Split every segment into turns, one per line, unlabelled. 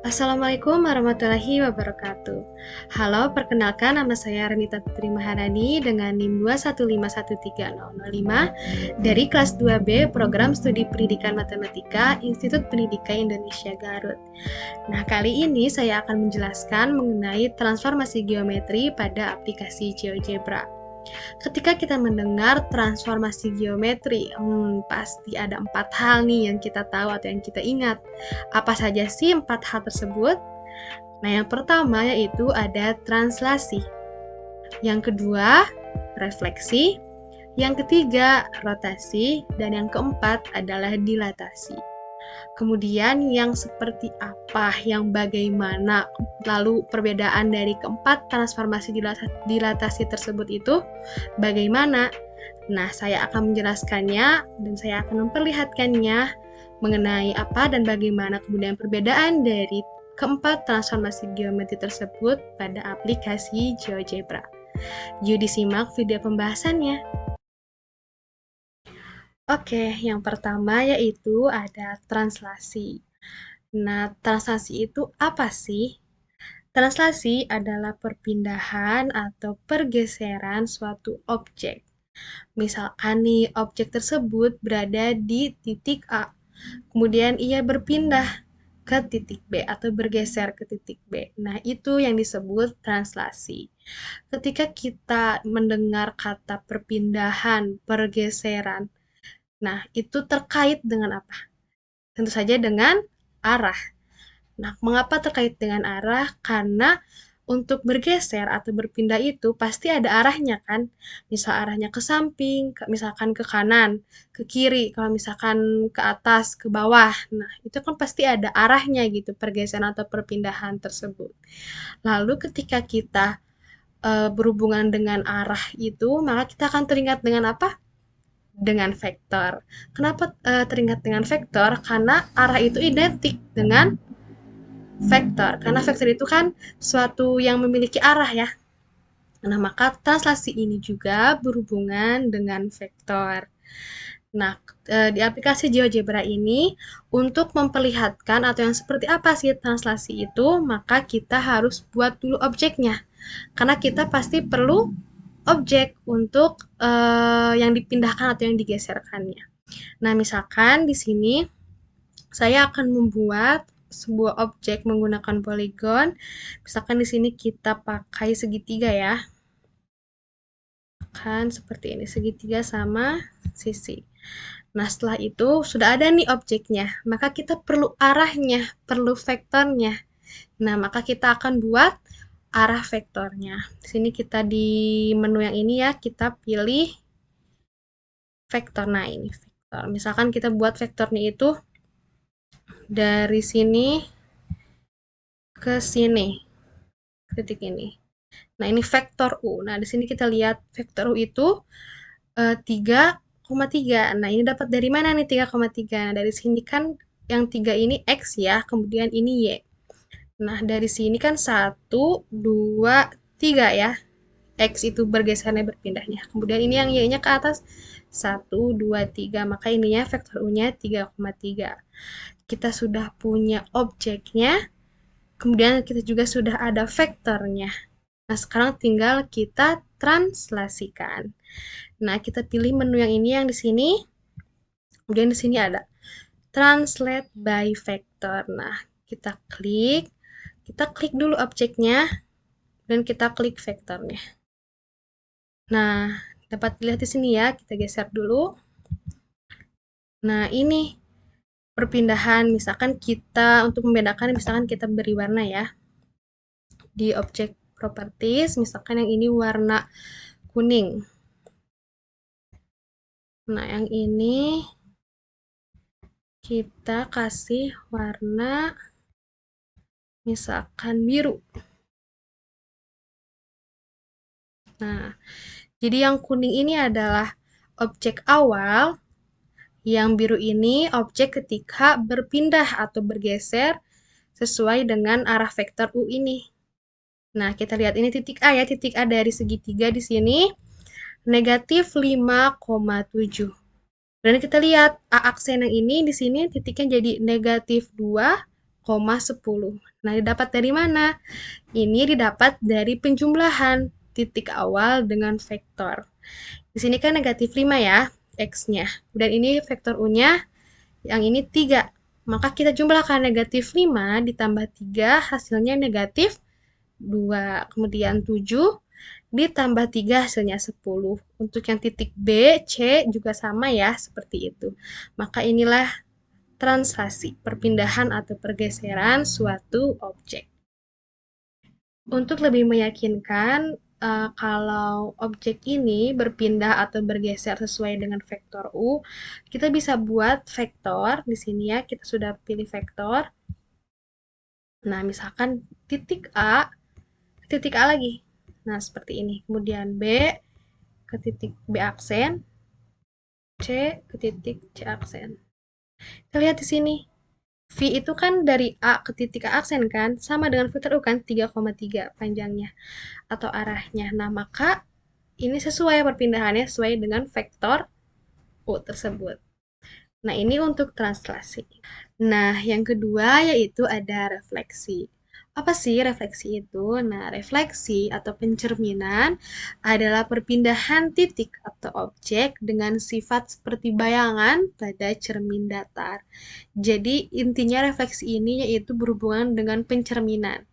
Assalamualaikum warahmatullahi wabarakatuh. Halo, perkenalkan nama saya Renita Putri Maharani dengan NIM 215130005 dari kelas 2B Program Studi Pendidikan Matematika Institut Pendidikan Indonesia Garut. Nah, kali ini saya akan menjelaskan mengenai transformasi geometri pada aplikasi GeoGebra. Ketika kita mendengar transformasi geometri, pasti ada 4 hal nih yang kita tahu atau yang kita ingat. Apa saja sih 4 hal tersebut? Nah, yang pertama yaitu ada translasi. Yang kedua, refleksi. Yang ketiga, rotasi. Dan yang keempat adalah dilatasi. Kemudian yang seperti apa, yang bagaimana, lalu perbedaan dari keempat transformasi dilatasi tersebut itu bagaimana? Nah, saya akan menjelaskannya dan saya akan memperlihatkannya mengenai apa dan bagaimana kemudian perbedaan dari keempat transformasi geometri tersebut pada aplikasi GeoGebra. Yuk disimak video pembahasannya. Oke, yang pertama yaitu ada translasi. Nah, translasi itu apa sih? Translasi adalah perpindahan atau pergeseran suatu objek. Misalkan nih, objek tersebut berada di titik A, kemudian ia berpindah ke titik B atau bergeser ke titik B. Nah, itu yang disebut translasi. Ketika kita mendengar kata perpindahan, pergeseran, nah, itu terkait dengan apa? Tentu saja dengan arah. Nah, mengapa terkait dengan arah? Karena untuk bergeser atau berpindah itu pasti ada arahnya kan? Misal arahnya ke samping, misalkan ke kanan, ke kiri, kalau misalkan ke atas, ke bawah. Nah, itu kan pasti ada arahnya gitu, pergeseran atau perpindahan tersebut. Lalu ketika kita berhubungan dengan arah itu, maka kita akan teringat dengan apa? Dengan vektor. Kenapa teringat dengan vektor? Karena arah itu identik dengan vektor. Karena vektor itu kan suatu yang memiliki arah ya. Nah, maka translasi ini juga berhubungan dengan vektor. Nah, di aplikasi GeoGebra ini, untuk memperlihatkan atau yang seperti apa sih translasi itu, maka kita harus buat dulu objeknya. Karena kita pasti perlu objek untuk yang dipindahkan atau yang digeserkannya. Nah, misalkan di sini saya akan membuat sebuah objek menggunakan poligon. Misalkan di sini kita pakai segitiga ya. Kan seperti ini, segitiga sama sisi. Nah, setelah itu sudah ada nih objeknya. Maka kita perlu arahnya, perlu vektornya. Nah, maka kita akan buat arah vektornya. Di sini kita di menu yang ini ya, kita pilih vektor. Nah, ini vektor. Misalkan kita buat vektornya itu dari sini ke sini, titik ini. Nah, ini vektor U. Nah, di sini kita lihat vektor U itu 3,3. Nah, ini dapat dari mana nih 3,3? Nah, dari sini kan yang 3 ini X ya, kemudian ini Y. Nah, dari sini kan 1, 2, 3 ya. X itu bergesernya berpindahnya. Kemudian ini yang Y-nya ke atas 1, 2, 3. Maka ininya vektor U-nya 3,3. Kita sudah punya objeknya, kemudian kita juga sudah ada vektornya. Nah, sekarang tinggal kita translasikan. Nah, kita pilih menu yang ini yang di sini. Kemudian di sini ada translate by vector. Nah, kita klik dulu objeknya dan kita klik vektornya. Nah, dapat dilihat di sini ya, kita geser dulu. Nah, ini perpindahan, misalkan kita untuk membedakan, misalkan kita beri warna ya. Di objek properties, misalkan yang ini warna kuning. Nah, yang ini kita kasih warna misalkan biru. Nah, jadi yang kuning ini adalah objek awal, yang biru ini objek ketika berpindah atau bergeser sesuai dengan arah vektor U ini. Nah, kita lihat ini titik A ya, titik A dari segitiga di sini negatif 5,7. Dan kita lihat A aksen yang ini di sini titiknya jadi negatif 2,10. Nah, didapat dari mana? Ini didapat dari penjumlahan titik awal dengan vektor. Di sini kan negatif 5 ya, X-nya. Dan ini vektor U-nya, yang ini 3. Maka kita jumlahkan negatif 5 ditambah 3, hasilnya negatif 2. Kemudian 7 ditambah 3 hasilnya 10. Untuk yang titik B, C juga sama ya, seperti itu. Maka inilah translasi, perpindahan atau pergeseran suatu objek. Untuk lebih meyakinkan, kalau objek ini berpindah atau bergeser sesuai dengan vektor U, kita bisa buat vektor di sini ya, kita sudah pilih vektor. Nah, misalkan titik A, titik A lagi. Nah, seperti ini. Kemudian B ke titik B aksen, C ke titik C aksen. Kita lihat di sini. V itu kan dari A ke titik A aksen kan, sama dengan vektor U kan, 3,3 panjangnya atau arahnya. Nah, maka ini sesuai perpindahannya sesuai dengan vektor U tersebut. Nah, ini untuk translasi. Nah, yang kedua yaitu ada refleksi. Apa sih refleksi itu? Nah, refleksi atau pencerminan adalah perpindahan titik atau objek dengan sifat seperti bayangan pada cermin datar. Jadi, intinya refleksi ini yaitu berhubungan dengan pencerminan.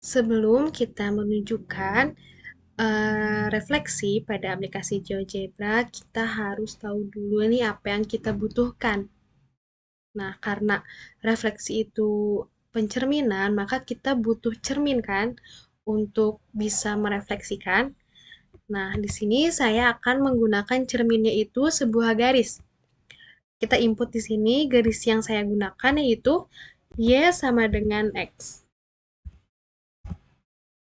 Sebelum kita menunjukkan refleksi pada aplikasi GeoGebra, kita harus tahu dulu nih apa yang kita butuhkan. Nah, karena refleksi itu pencerminan, maka kita butuh cermin kan untuk bisa merefleksikan. Nah, di sini saya akan menggunakan cerminnya itu sebuah garis. Kita input di sini garis yang saya gunakan yaitu Y sama dengan X.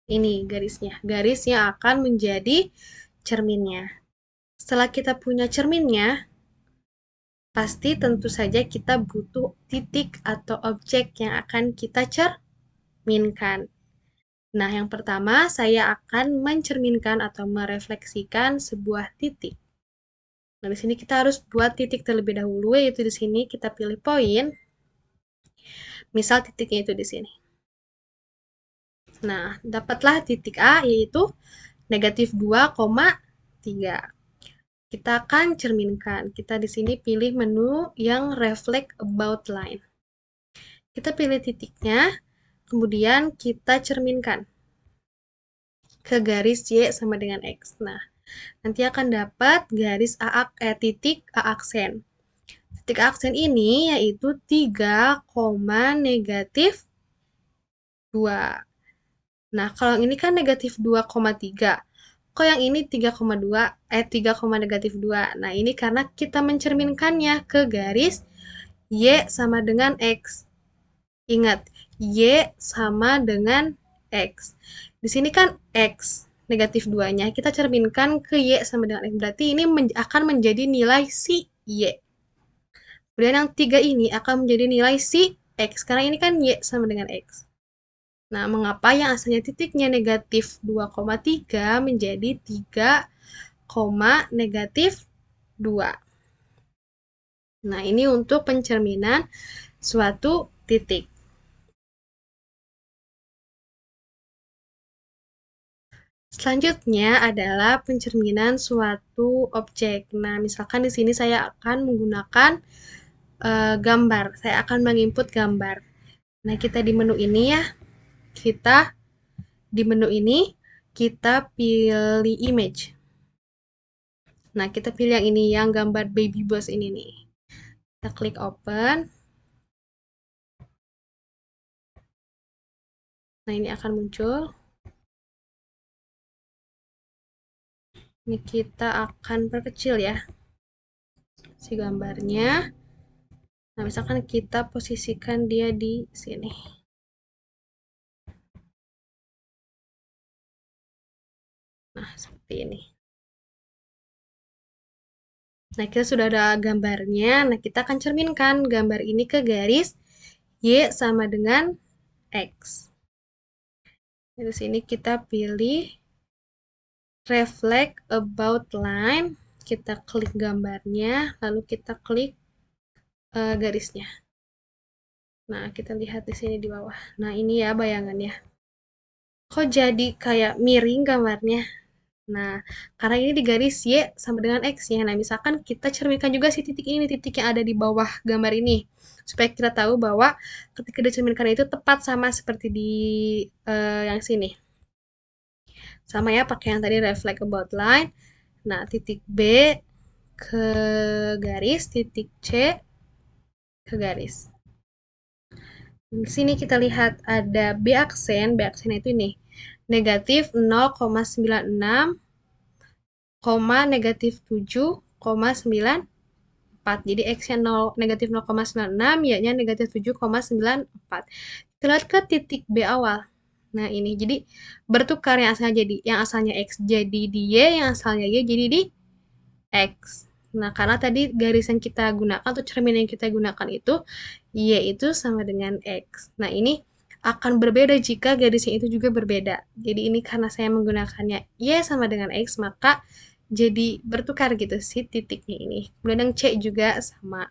Ini garisnya. Garis yang akan menjadi cerminnya. Setelah kita punya cerminnya, pasti tentu saja kita butuh titik atau objek yang akan kita cerminkan. Nah, yang pertama saya akan mencerminkan atau merefleksikan sebuah titik. Nah, di sini kita harus buat titik terlebih dahulu, yaitu di sini kita pilih poin. Misal titiknya itu di sini. Nah, dapatlah titik A, yaitu negatif 2,3. Kita akan cerminkan. Kita di sini pilih menu yang reflect about line. Kita pilih titiknya, kemudian kita cerminkan ke garis Y sama dengan X. Nah, nanti akan dapat garis titik A aksen. Titik A aksen ini yaitu 3, negatif 2. Nah, kalau yang ini kan negatif 2,3. Kok yang ini 3,2, 3, negatif 2. Nah, ini karena kita mencerminkannya ke garis Y sama dengan X. Ingat, Y sama dengan X. Di sini kan X, negatif 2-nya. Kita cerminkan ke Y sama dengan X. Berarti ini akan menjadi nilai si Y. Kemudian yang 3 ini akan menjadi nilai si X. Karena ini kan Y sama dengan X. Nah, mengapa yang asalnya titiknya negatif 2,3 menjadi 3, negatif 2. Nah, ini untuk pencerminan suatu titik. Selanjutnya adalah pencerminan suatu objek. Nah, misalkan di sini saya akan menggunakan gambar. Saya akan menginput gambar. Nah, kita di menu ini ya. Kita di menu ini kita pilih image. Nah, kita pilih yang ini, yang gambar baby boss ini nih. Kita klik open. Nah, ini akan muncul. Ini kita akan perkecil ya si gambarnya. Nah, misalkan kita posisikan dia di sini. Nah, seperti ini. Nah, kita sudah ada gambarnya. Nah, kita akan cerminkan gambar ini ke garis Y sama dengan X. Di sini kita pilih reflect about line. Kita klik gambarnya, lalu kita klik garisnya. Nah, kita lihat di sini di bawah. Nah, ini ya bayangannya. Kok jadi kayak miring gambarnya? Nah, karena ini di garis Y sama dengan X-nya. Nah, misalkan kita cerminkan juga si titik ini, titik yang ada di bawah gambar ini. Supaya kita tahu bahwa ketika dicerminkan itu tepat sama seperti di yang sini. Sama ya, pakai yang tadi reflect about line. Nah, titik B ke garis, titik C ke garis. Di sini kita lihat ada B aksen itu ini. Negatif 0,96, negatif 7,94. Jadi X-nya negatif 0,96, Y-nya negatif 7,94. Kita lihat ke titik B awal. Nah, ini jadi bertukar yang asalnya X jadi di Y, yang asalnya Y jadi di X. Nah, karena tadi garis yang kita gunakan atau cermin yang kita gunakan itu Y itu sama dengan X. Nah, ini akan berbeda jika garisnya itu juga berbeda. Jadi ini karena saya menggunakannya Y sama dengan X, maka jadi bertukar gitu sih titiknya ini. Kemudian yang C juga sama.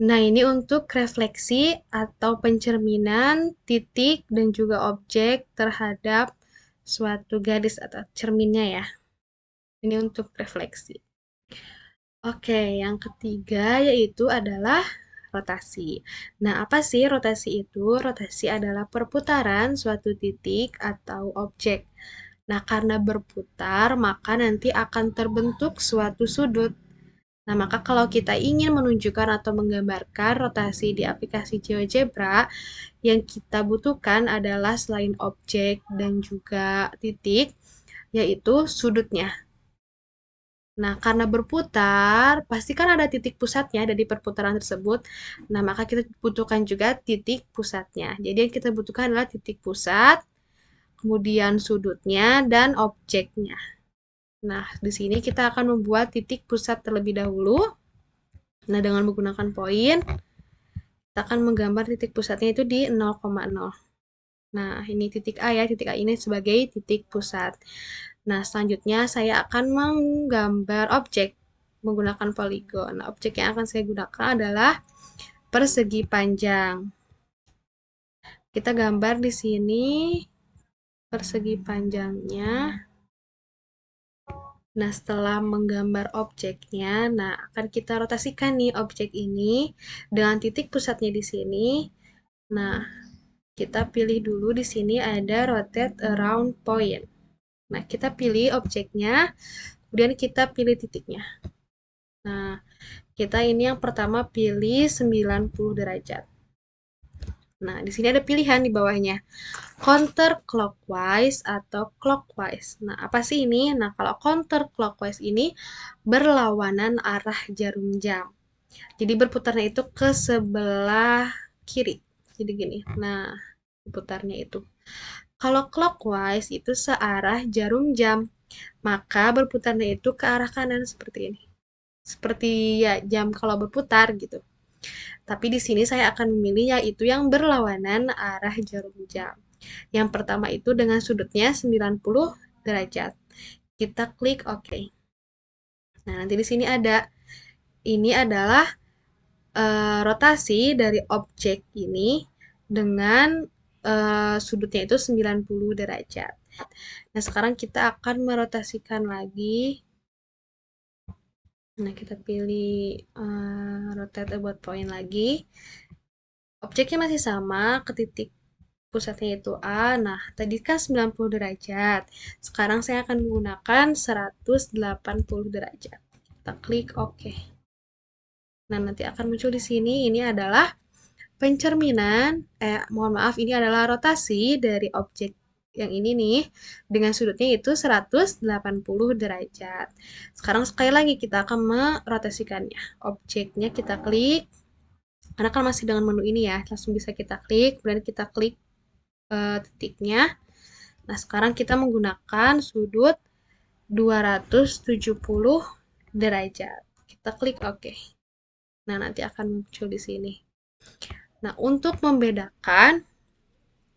Nah, ini untuk refleksi atau pencerminan titik dan juga objek terhadap suatu garis atau cerminnya ya. Ini untuk refleksi. Oke, yang ketiga yaitu adalah rotasi. Nah, apa sih rotasi itu? Rotasi adalah perputaran suatu titik atau objek. Nah, karena berputar, maka nanti akan terbentuk suatu sudut. Nah, maka kalau kita ingin menunjukkan atau menggambarkan rotasi di aplikasi GeoGebra, yang kita butuhkan adalah selain objek dan juga titik, yaitu sudutnya. Nah, karena berputar, pasti kan ada titik pusatnya dari perputaran tersebut. Nah, maka kita butuhkan juga titik pusatnya. Jadi yang kita butuhkan adalah titik pusat, kemudian sudutnya, dan objeknya. Nah, di sini kita akan membuat titik pusat terlebih dahulu. Nah, dengan menggunakan poin, kita akan menggambar titik pusatnya itu di 0,0. Nah, ini titik A ya, titik A ini sebagai titik pusat. Nah, selanjutnya saya akan menggambar objek menggunakan poligon. Nah, objek yang akan saya gunakan adalah persegi panjang. Kita gambar di sini persegi panjangnya. Nah, setelah menggambar objeknya, nah akan kita rotasikan nih objek ini dengan titik pusatnya di sini. Nah, kita pilih dulu di sini ada rotate around point. Nah, kita pilih objeknya, kemudian kita pilih titiknya. Nah, kita ini yang pertama pilih 90 derajat. Nah, di sini ada pilihan di bawahnya. Counterclockwise atau clockwise. Nah, apa sih ini? Nah, kalau counterclockwise ini berlawanan arah jarum jam. Jadi berputarnya itu ke sebelah kiri. Jadi gini. Nah, berputarnya itu. Kalau clockwise itu searah jarum jam, maka berputarnya itu ke arah kanan seperti ini. Seperti ya jam kalau berputar gitu. Tapi di sini saya akan memilih yaitu yang berlawanan arah jarum jam. Yang pertama itu dengan sudutnya 90 derajat. Kita klik OK. Nah, nanti di sini ada ini adalah rotasi dari objek ini dengan sudutnya itu 90 derajat. Nah, sekarang kita akan merotasikan lagi. Nah, kita pilih rotate about point lagi. Objeknya masih sama, ke titik pusatnya itu A. Nah, tadi kan 90 derajat. Sekarang saya akan menggunakan 180 derajat. Kita klik OK. Nah, nanti akan muncul di sini. Ini adalah pencerminan, mohon maaf, ini adalah rotasi dari objek yang ini nih, dengan sudutnya itu 180 derajat. Sekarang sekali lagi kita akan merotasikannya. Objeknya kita klik, karena kan masih dengan menu ini ya, langsung bisa kita klik, kemudian kita klik titiknya. Nah, sekarang kita menggunakan sudut 270 derajat. Kita klik OK. Nah, nanti akan muncul di sini. Nah, untuk membedakan,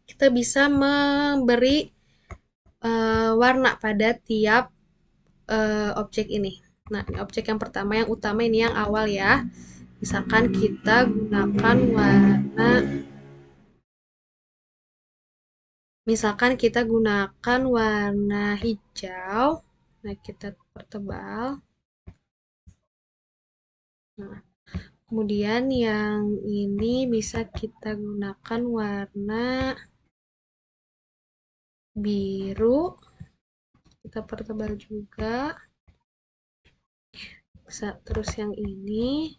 kita bisa memberi warna pada tiap objek ini. Nah, ini objek yang pertama, yang utama ini yang awal ya. Misalkan kita gunakan warna Misalkan kita gunakan warna hijau, nah kita pertebal. Nah, kemudian yang ini bisa kita gunakan warna biru, kita pertebal juga. Terus yang ini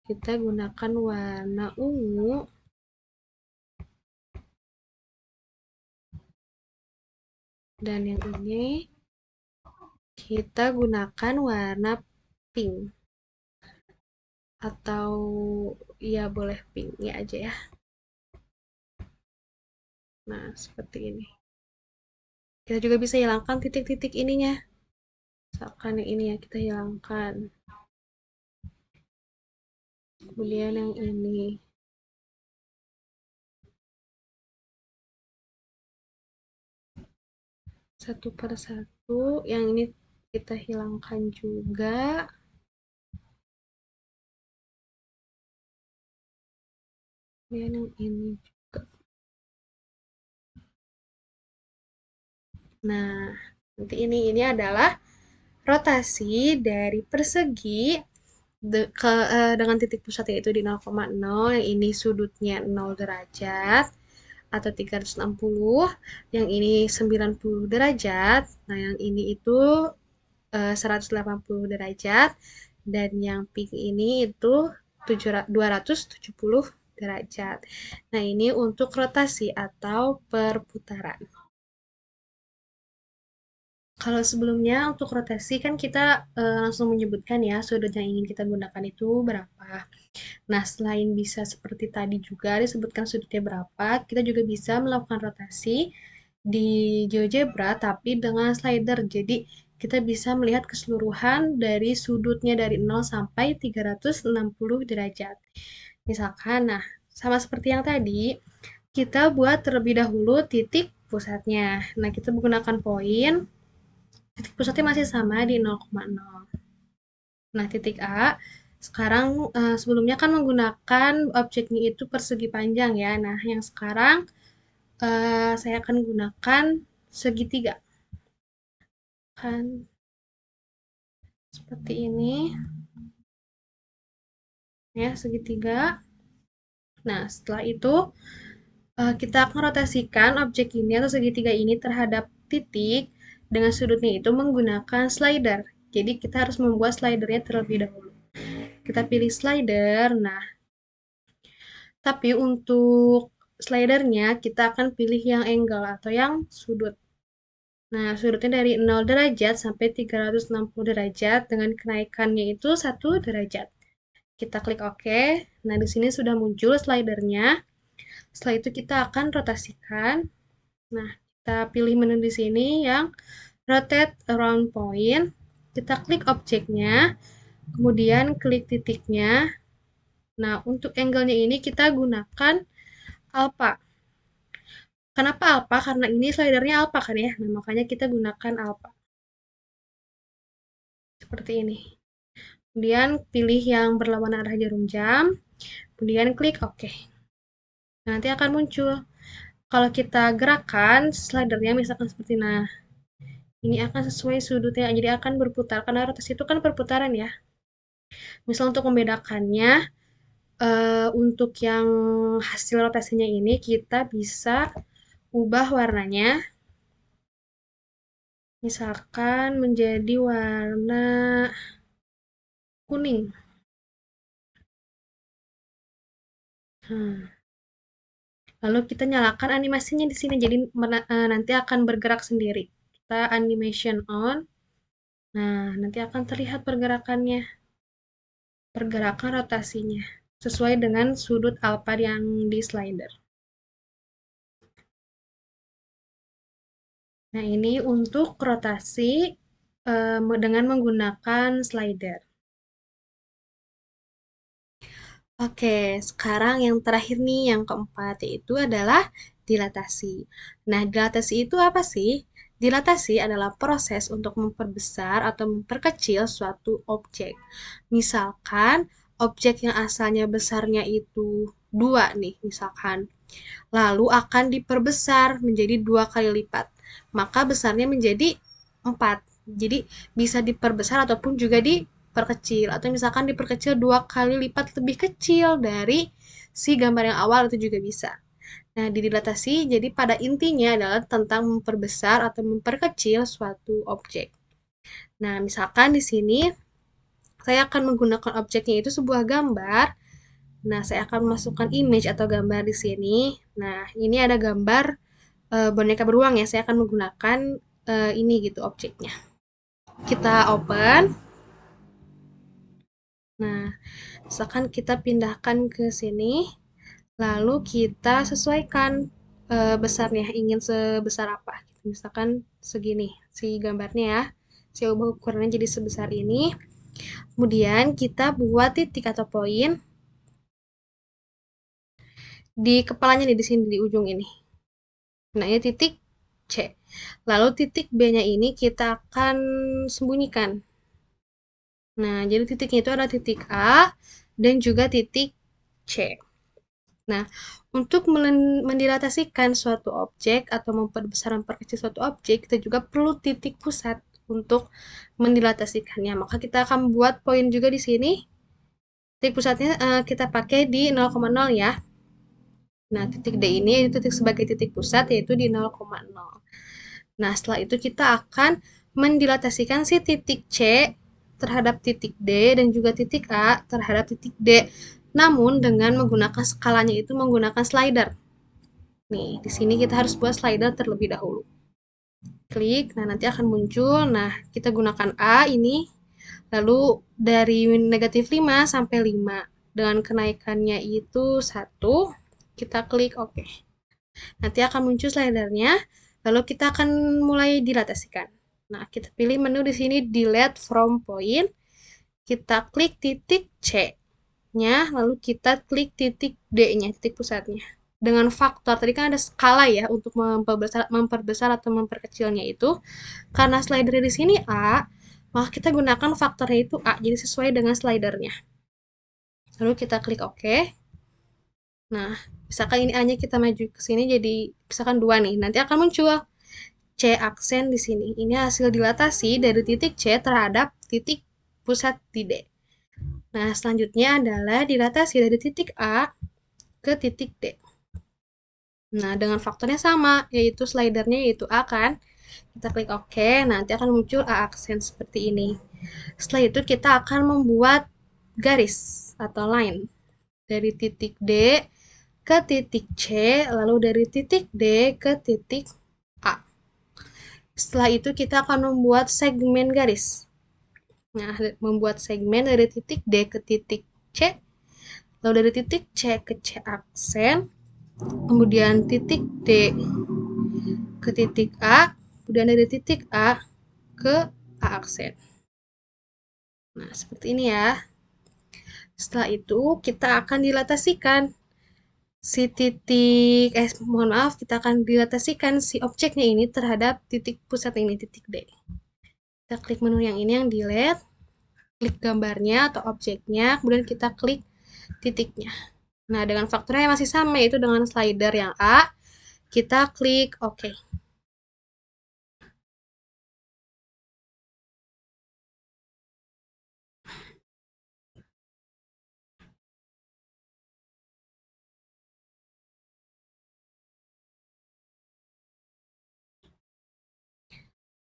kita gunakan warna ungu. Dan yang ini kita gunakan warna pink. Atau ya boleh pink ya aja ya. Nah, seperti ini. Kita juga bisa hilangkan titik-titik ininya. Misalkan yang ini ya kita hilangkan. Kemudian yang ini. Satu per satu. Yang ini kita hilangkan juga. Kemudian yang ini juga. Nah, nanti ini adalah rotasi dari persegi dengan titik pusat yaitu di 0,0, yang ini sudutnya 0 derajat atau 360, yang ini 90 derajat, nah yang ini itu 180 derajat, dan yang pink ini itu 270 derajat. Nah, ini untuk rotasi atau perputaran. Kalau sebelumnya untuk rotasi kan kita langsung menyebutkan ya sudut yang ingin kita gunakan itu berapa. Nah, selain bisa seperti tadi juga disebutkan sudutnya berapa, kita juga bisa melakukan rotasi di GeoGebra tapi dengan slider. Jadi, kita bisa melihat keseluruhan dari sudutnya dari 0 sampai 360 derajat. Misalkan, nah, sama seperti yang tadi, kita buat terlebih dahulu titik pusatnya. Nah, kita menggunakan poin, titik pusatnya masih sama di 0,0. Nah, titik A, sekarang sebelumnya kan menggunakan objeknya itu persegi panjang ya. Nah, yang sekarang saya akan gunakan segitiga. Kan seperti ini. Ya, segitiga. Nah, setelah itu kita akan rotasikan objek ini atau segitiga ini terhadap titik dengan sudutnya itu menggunakan slider. Jadi, kita harus membuat slidernya terlebih dahulu. Kita pilih slider. Nah, tapi untuk slidernya kita akan pilih yang angle atau yang sudut. Nah, sudutnya dari 0 derajat sampai 360 derajat dengan kenaikannya itu 1 derajat. Kita klik OK. Nah, di sini sudah muncul slidernya. Setelah itu kita akan rotasikan. Nah, kita pilih menu di sini yang rotate around point. Kita klik objeknya, kemudian klik titiknya. Nah, untuk angle-nya ini kita gunakan alpha. Kenapa alpha? Karena ini slidernya alpha kan ya. Nah, makanya kita gunakan alpha. Seperti ini. Kemudian pilih yang berlawanan arah jarum jam. Kemudian klik OK. Nanti akan muncul. Kalau kita gerakan slidernya misalkan seperti ini akan sesuai sudutnya. Jadi akan berputar. Karena rotasi itu kan perputaran ya. Misal untuk membedakannya, untuk yang hasil rotasinya ini kita bisa ubah warnanya. Misalkan menjadi warna kuning. Lalu kita nyalakan animasinya di sini, jadi nanti akan bergerak sendiri. Kita animation on. Nah, nanti akan terlihat pergerakannya, pergerakan rotasinya, sesuai dengan sudut alpha yang di slider. Nah, ini untuk rotasi dengan menggunakan slider. Oke, sekarang yang terakhir nih, yang keempat, yaitu adalah dilatasi. Nah, dilatasi itu apa sih? Dilatasi adalah proses untuk memperbesar atau memperkecil suatu objek. Misalkan, objek yang asalnya besarnya itu 2 nih, misalkan. lalu akan diperbesar menjadi 2 kali lipat. Maka besarnya menjadi 4. Jadi bisa diperbesar ataupun juga diperkecil. Atau misalkan diperkecil 2 kali lipat lebih kecil dari si gambar yang awal itu juga bisa. Nah, didilatasi jadi pada intinya adalah tentang memperbesar atau memperkecil suatu objek. Nah, misalkan di sini saya akan menggunakan objeknya itu sebuah gambar. Nah, saya akan masukkan image atau gambar di sini. Nah, ini ada gambar boneka beruang ya. Saya akan menggunakan ini gitu objeknya. Kita open. Nah, misalkan kita pindahkan ke sini, lalu kita sesuaikan besarnya, ingin sebesar apa. Misalkan segini, si gambarnya ya. Saya ubah ukurannya jadi sebesar ini. Kemudian kita buat titik atau poin di kepalanya nih, di sini di ujung ini. Nah, ini titik C. Lalu titik B-nya ini kita akan sembunyikan. Nah, jadi titiknya itu ada titik A dan juga titik C. Nah, untuk mendilatasikan suatu objek atau memperbesar memperkecil suatu objek, kita juga perlu titik pusat untuk mendilatasikannya. Maka kita akan buat poin juga di sini. Titik pusatnya kita pakai di 0,0 ya. Nah, titik D ini itu titik sebagai titik pusat yaitu di 0,0. Nah, setelah itu kita akan mendilatasikan si titik C terhadap titik D dan juga titik A terhadap titik D. Namun dengan menggunakan skalanya itu menggunakan slider. Nih, di sini kita harus buat slider terlebih dahulu. Klik, nah nanti akan muncul. Nah, kita gunakan A ini. Lalu dari negatif 5 sampai 5. Dengan kenaikannya itu 1. Kita klik OK. Nanti akan muncul slidernya. Lalu kita akan mulai dilatasikan. Nah, kita pilih menu di sini delete from point. Kita klik titik C-nya, lalu kita klik titik D-nya, titik pusatnya. Dengan faktor, tadi kan ada skala ya untuk memperbesar atau memperkecilnya itu. Karena slider di sini A, maka kita gunakan faktornya itu A, jadi sesuai dengan slidernya. Lalu kita klik OK. Nah, misalkan ini A-nya kita maju ke sini jadi misalkan 2 nih. Nanti akan muncul C aksen di sini. Ini hasil dilatasi dari titik C terhadap titik pusat di D. Nah, selanjutnya adalah dilatasi dari titik A ke titik D. Nah, dengan faktornya sama, yaitu slidernya yaitu A kan. Kita klik OK, nanti akan muncul A aksen seperti ini. Setelah itu kita akan membuat garis atau line dari titik D ke titik C, lalu dari titik D ke titik A. Setelah itu kita akan membuat segmen garis. Nah, membuat segmen dari titik D ke titik C, lalu dari titik C ke C aksen, kemudian titik D ke titik A, kemudian dari titik A ke A aksen. Nah, seperti ini ya. Setelah itu, kita akan dilatasikan si titik, mohon maaf, kita akan dilatasikan si objeknya ini terhadap titik pusat ini, titik D. Kita klik menu yang ini, yang delete, klik gambarnya atau objeknya, kemudian kita klik titiknya. Nah, dengan faktornya masih sama, yaitu dengan slider yang A, kita klik OK.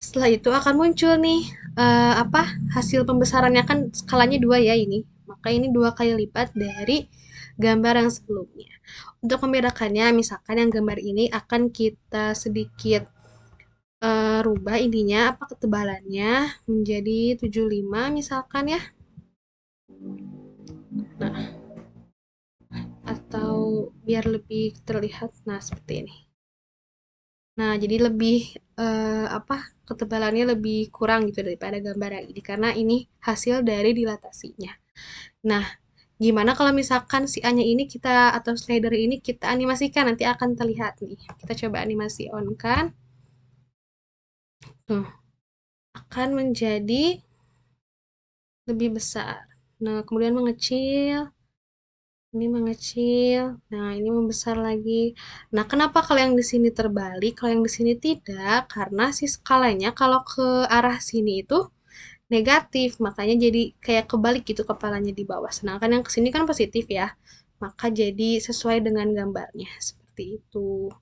Setelah itu akan muncul nih hasil pembesarannya kan skalanya 2 ya ini. Maka ini 2 kali lipat dari gambar yang sebelumnya. Untuk membedakannya, misalkan yang gambar ini akan kita sedikit rubah ininya ketebalannya menjadi 75 misalkan ya. Nah, atau biar lebih terlihat nah seperti ini. Nah, jadi lebih ketebalannya lebih kurang gitu daripada gambar yang ini karena ini hasil dari dilatasinya. Nah, gimana kalau misalkan si A-nya ini kita atau slider ini kita animasikan nanti akan terlihat nih. Kita coba animasi on kan. Tuh, akan menjadi lebih besar. Nah, kemudian mengecil. Ini mengecil, nah ini membesar lagi. Nah, kenapa kalau yang di sini terbalik, kalau yang di sini tidak? Karena si skalanya kalau ke arah sini itu negatif, makanya jadi kayak kebalik gitu kepalanya di bawah. Sedangkan yang ke sini kan positif ya, maka jadi sesuai dengan gambarnya, seperti itu.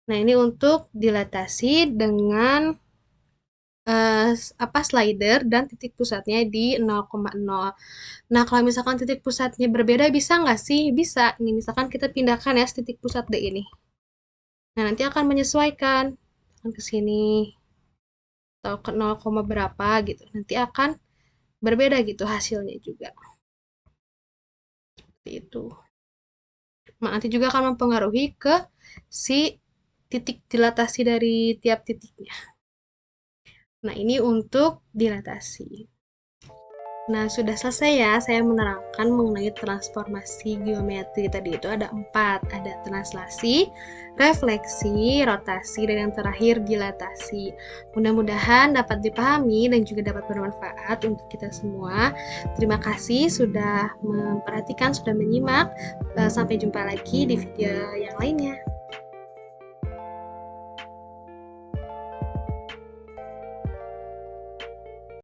Nah, ini untuk dilatasi dengan slider dan titik pusatnya di 0,0. Nah, kalau misalkan titik pusatnya berbeda bisa nggak sih? Bisa. Ini misalkan kita pindahkan ya titik pusat D ini. Nah, nanti akan menyesuaikan ke sini atau ke 0, berapa gitu. Nanti akan berbeda gitu hasilnya juga. Seperti itu. Nah, nanti juga akan mempengaruhi ke si titik dilatasi dari tiap titiknya. Nah, ini untuk dilatasi. Nah, sudah selesai ya saya menerangkan mengenai transformasi geometri. Tadi itu ada 4, ada translasi, refleksi, rotasi, dan yang terakhir dilatasi. Mudah-mudahan dapat dipahami dan juga dapat bermanfaat untuk kita semua. Terima kasih sudah memperhatikan, sudah menyimak. Sampai jumpa lagi di video yang lainnya.